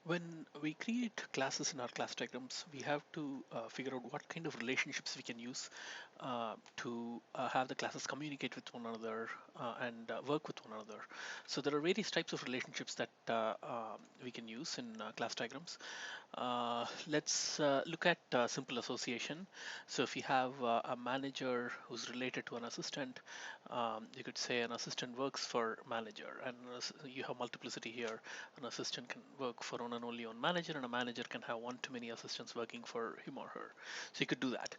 When we create classes in our class diagrams, we have to figure out what kind of relationships we can use to have the classes communicate with one another and work with one another. So there are various types of relationships that we can use in class diagrams. Let's look at simple association. So if you have a manager who's related to an assistant, you could say an assistant works for manager, and you have multiplicity here. An assistant can work for one and only on manager, and a manager can have one to many assistants working for him or her. So you could do that.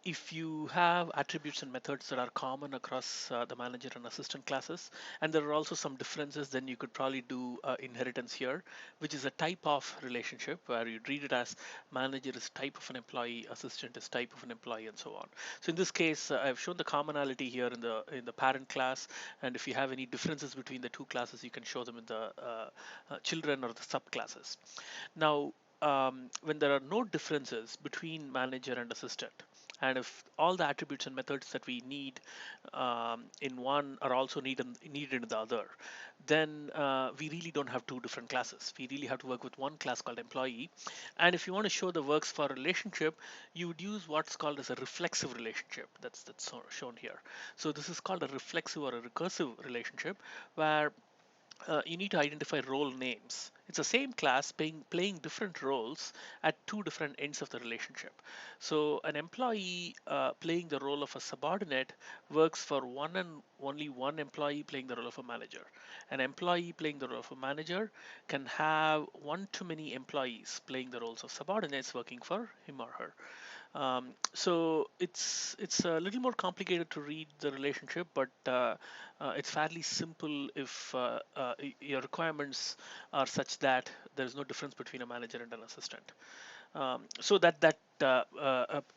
If you have attributes and methods that are common across the manager and assistant classes, and there are also some differences, then you could probably do inheritance here, which is a type of relationship where you read it as manager is type of an employee, assistant is type of an employee, and so on. So in this case, I've shown the commonality here in the parent class, and if you have any differences between the two classes, you can show them in the children or the subclasses. Now, when there are no differences between manager and assistant, and if all the attributes and methods that we need in one are also needed in the other, then we really don't have two different classes. We really have to work with one class called employee. And if you want to show the works for a relationship, you would use what's called as a reflexive relationship. That's shown here. So this is called a reflexive or a recursive relationship, where you need to identify role names. It's the same class playing different roles at two different ends of the relationship. So an employee playing the role of a subordinate works for one and only one employee playing the role of a manager. An employee playing the role of a manager can have one too many employees playing the roles of subordinates working for him or her. So it's a little more complicated to read the relationship, but it's fairly simple if your requirements are such that there is no difference between a manager and an assistant. So that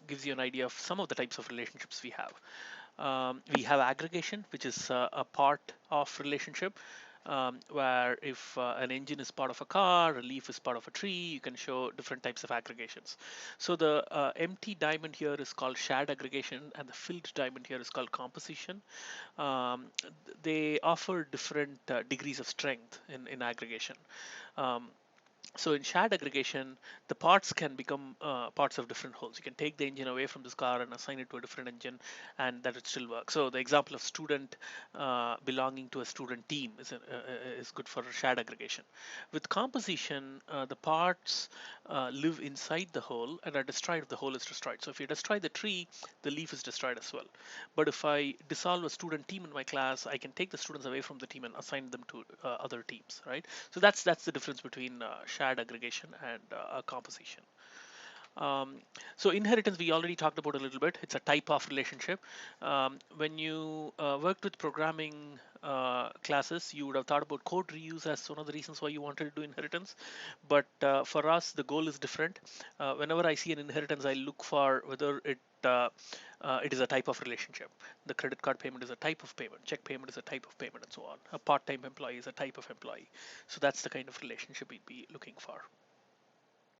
gives you an idea of some of the types of relationships we have. We have aggregation, which is a part of relationship, where if an engine is part of a car, a leaf is part of a tree, you can show different types of aggregations. So the empty diamond here is called shared aggregation, and the filled diamond here is called composition. Um, they offer different degrees of strength in aggregation. Um, so in shared aggregation, the parts can become parts of different wholes. You can take the engine away from this car and assign it to a different engine, and that would still work. So the example of student belonging to a student team is good for shared aggregation. With composition, the parts live inside the whole and are destroyed if the whole is destroyed. So if you destroy the tree, the leaf is destroyed as well. But if I dissolve a student team in my class, I can take the students away from the team and assign them to other teams, right? So that's the difference between shared aggregation and composition. Um, so inheritance we already talked about a little bit. It's a type of relationship. When you worked with programming classes, you would have thought about code reuse as one of the reasons why you wanted to do inheritance. But for us, the goal is different. Whenever I see an inheritance, I look for whether it is a type of relationship. The credit card payment is a type of payment. Check payment is a type of payment, and so on. A part-time employee is a type of employee. So that's the kind of relationship we'd be looking for.